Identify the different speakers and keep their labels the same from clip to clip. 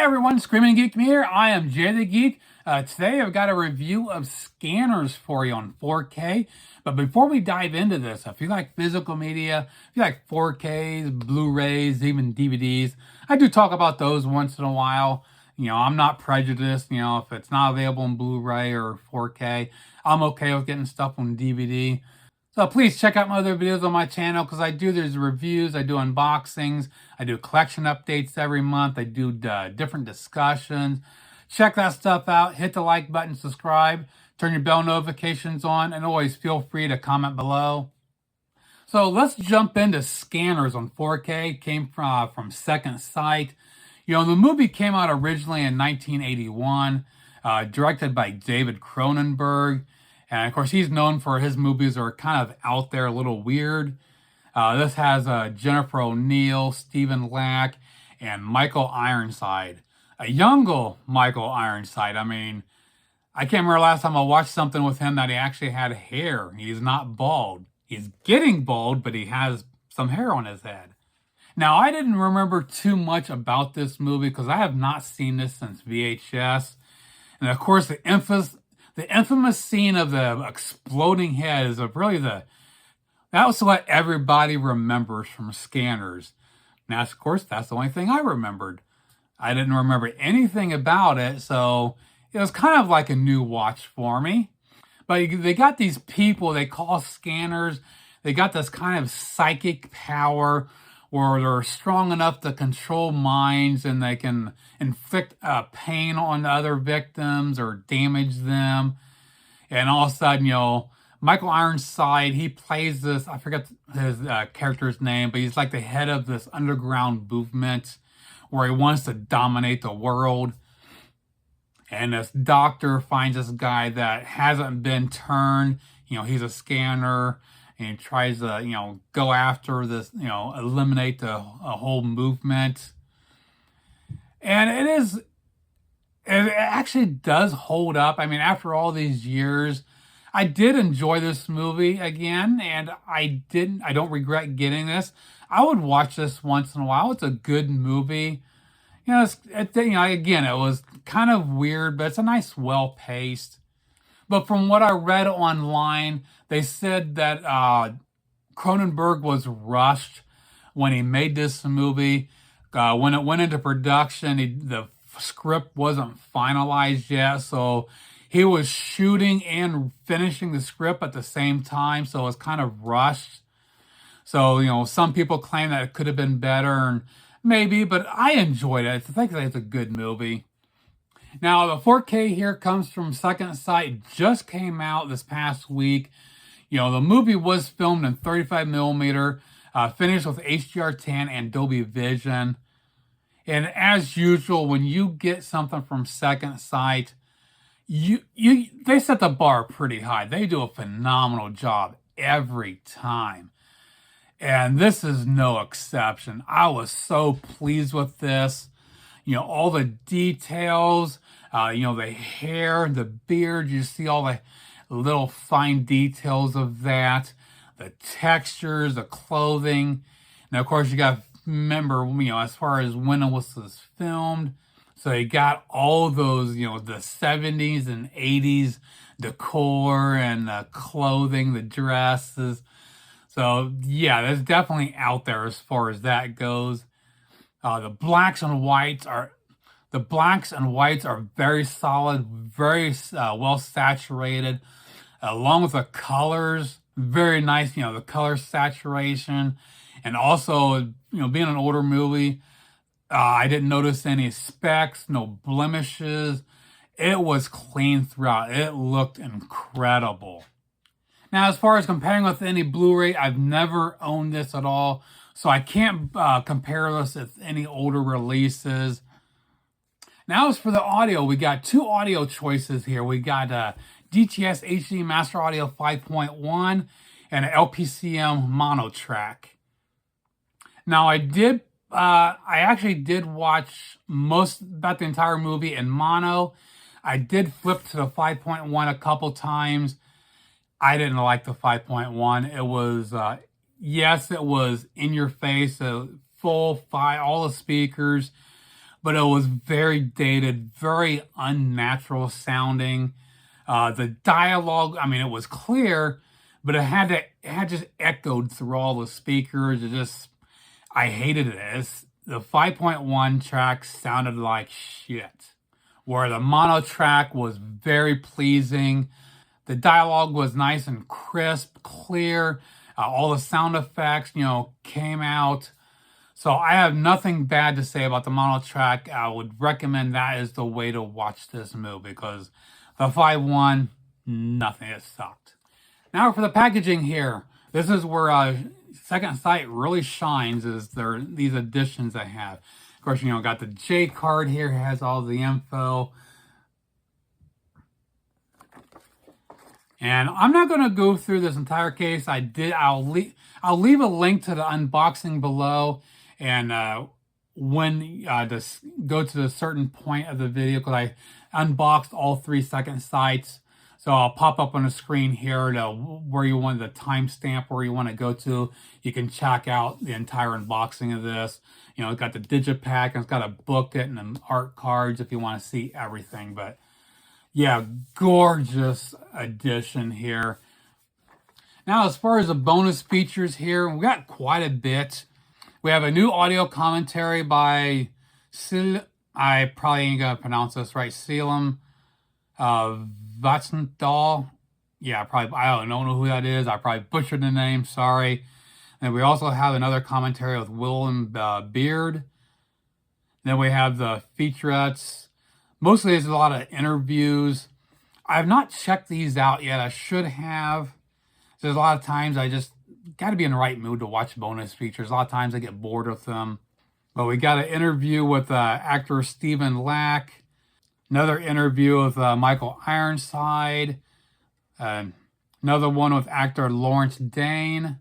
Speaker 1: everyone, Screaming Geek me here. I am Jay the Geek. Today I've got a review of scanners for you on 4K. But before we dive into this, if you like physical media, if you like 4Ks, Blu-rays, even DVDs, I do talk about those once in a while. I'm not prejudiced. If it's not available in Blu-ray or 4K, I'm okay with getting stuff on DVD. So please check out my other videos on my channel because there's reviews, I do unboxings, I do collection updates every month, I do different discussions. Check that stuff out, hit the like button, subscribe, turn your bell notifications on, and always feel free to comment below. So let's jump into scanners on 4K, came from Second Sight. The movie came out originally in 1981, directed by David Cronenberg. And of course, he's known for his movies that are kind of out there, a little weird. This has Jennifer O'Neill, Stephen Lack, and Michael Ironside. A younger Michael Ironside. I mean, I can't remember last time I watched something with him that he actually had hair. He's not bald. He's getting bald, but he has some hair on his head. Now, I didn't remember too much about this movie because I have not seen this since VHS. And of course, the infamous scene of the exploding head is that was what everybody remembers from Scanners. Now, of course, that's the only thing I remembered. I didn't remember anything about it, so it was kind of like a new watch for me. But they got these people they call scanners. They got this kind of psychic power where they're strong enough to control minds and they can inflict pain on other victims or damage them. And all of a sudden, Michael Ironside, he plays this, I forget his character's name, but he's like the head of this underground movement where he wants to dominate the world. And this doctor finds this guy that hasn't been turned. He's a scanner. And he tries to, go after this, eliminate a whole movement. And it actually does hold up. I mean, after all these years, I did enjoy this movie again, and I don't regret getting this. I would watch this once in a while. It's a good movie. Again, it was kind of weird, but it's a nice, well-paced. But from what I read online, they said that Cronenberg was rushed when he made this movie. When it went into production, the script wasn't finalized yet, so he was shooting and finishing the script at the same time, so it was kind of rushed. So, some people claim that it could have been better, and maybe, but I enjoyed it. I think it's a good movie. Now, the 4K here comes from Second Sight, just came out this past week. The movie was filmed in 35 millimeter, finished with HDR10 and Dolby Vision. And as usual, when you get something from Second Sight, they set the bar pretty high. They do a phenomenal job every time. And this is no exception. I was so pleased with this. All the details, the hair, the beard, you see all the little fine details of that, the textures, the clothing. Now, of course, you got to remember, as far as when it was filmed, so you got all those, the 70s and 80s decor and the clothing, the dresses. So, yeah, that's definitely out there as far as that goes. The blacks and whites are very solid, very well saturated, along with the colors, very nice. The color saturation, and also being an older movie, I didn't notice any specks, no blemishes. It was clean throughout. It looked incredible. Now, as far as comparing with any Blu-ray, I've never owned this at all, so I can't compare this with any older releases. Now, as for the audio, we got two audio choices here. We got DTS HD Master Audio 5.1 and an LPCM mono track. Now, I actually did watch about the entire movie in mono. I did flip to the 5.1 a couple times. I didn't like the 5.1. It was, yes, it was in your face, full all the speakers, but it was very dated, very unnatural sounding. The dialogue, I mean, it was clear, but it had just echoed through all the speakers. I hated it. The 5.1 track sounded like shit, where the mono track was very pleasing. The dialogue was nice and crisp, clear. All the sound effects, came out. So I have nothing bad to say about the mono track. I would recommend that is the way to watch this movie because the 5.1, nothing. It sucked. Now for the packaging here. This is where Second Sight really shines, is these additions I have. Of course, got the J card here, has all the info. And I'm not going to go through this entire case. I'll leave a link to the unboxing below, and when to go to a certain point of the video, because I unboxed all 3 Second Sights. So I'll pop up on the screen here to where you want the timestamp, where you want to go to. You can check out the entire unboxing of this. It's got the digipack, and it's got a booklet and the art cards if you want to see everything. But yeah, gorgeous addition here. Now, as far as the bonus features here, we got quite a bit. We have a new audio commentary by I probably ain't gonna pronounce this right, Selim Vatnsdal. Yeah, I don't know who that is. I probably butchered the name, sorry. And we also have another commentary with Willem Beard. Then we have the featurettes. Mostly there's a lot of interviews. I have not checked these out yet. I should have. There's a lot of times I just got to be in the right mood to watch bonus features. A lot of times I get bored with them. But we got an interview with actor Stephen Lack. Another interview with Michael Ironside. Another one with actor Lawrence Dane.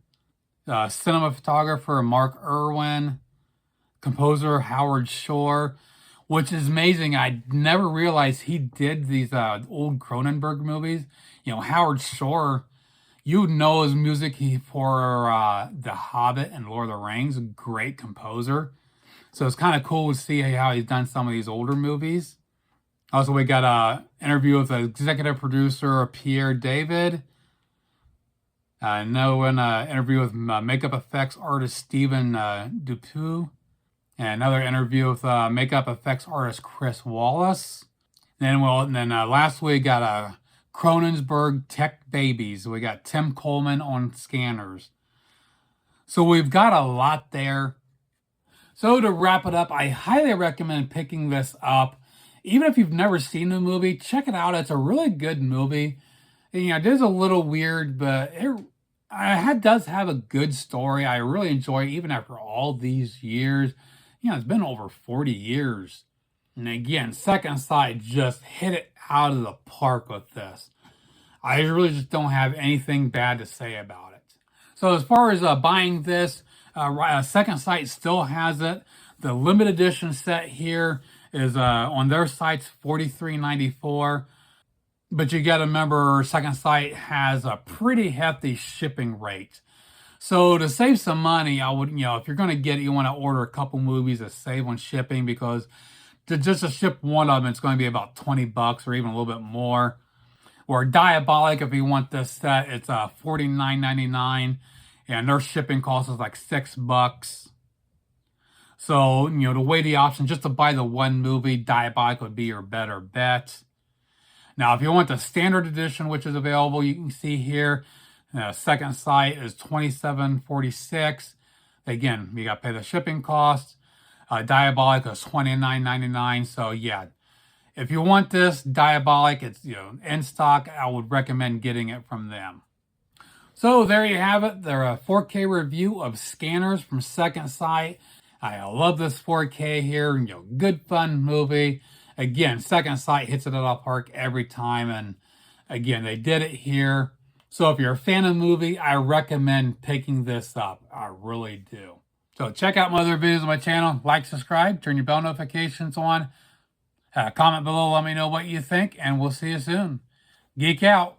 Speaker 1: Cinema photographer Mark Irwin. Composer Howard Shore. Which is amazing. I never realized he did these old Cronenberg movies. Howard Shore, you know his music for The Hobbit and Lord of the Rings. A great composer. So it's kind of cool to see how he's done some of these older movies. Also, we got an interview with the executive producer, Pierre David. Another one, interview with makeup effects artist Stephen Dupuis. And another interview with makeup effects artist Chris Wallace. Then last week got Cronenberg Tech Babies. We got Tim Coleman on scanners. So we've got a lot there. So to wrap it up, I highly recommend picking this up. Even if you've never seen the movie, check it out. It's a really good movie. It is a little weird, but it does have a good story. I really enjoy it, even after all these years. It's been over 40 years. And again, Second Sight just hit it out of the park with this. I really just don't have anything bad to say about it. So as far as buying this, Second Sight still has it. The limited edition set here is on their sites $43.94. But you got to remember, Second Sight has a pretty hefty shipping rate. So to save some money, I would, if you're going to get it, you want to order a couple movies to save on shipping, because just to ship one of them, it's going to be about $20 or even a little bit more. Or Diabolic, if you want this set, it's $49.99, and their shipping cost is like $6. So, to weigh the option, just to buy the one movie, Diabolic would be your better bet. Now, if you want the standard edition, which is available, you can see here, Second Sight is $27.46. Again, you got to pay the shipping costs. Diabolic is $29.99. So yeah, if you want this Diabolic, it's in stock. I would recommend getting it from them. So there you have it. They're a 4K review of Scanners from Second Sight. I love this 4K here. Good fun movie. Again, Second Sight hits it out of the park every time, and again, they did it here. So if you're a fan of the movie, I recommend picking this up. I really do. So check out my other videos on my channel. Like, subscribe, turn your bell notifications on. Comment below, let me know what you think, and we'll see you soon. Geek out.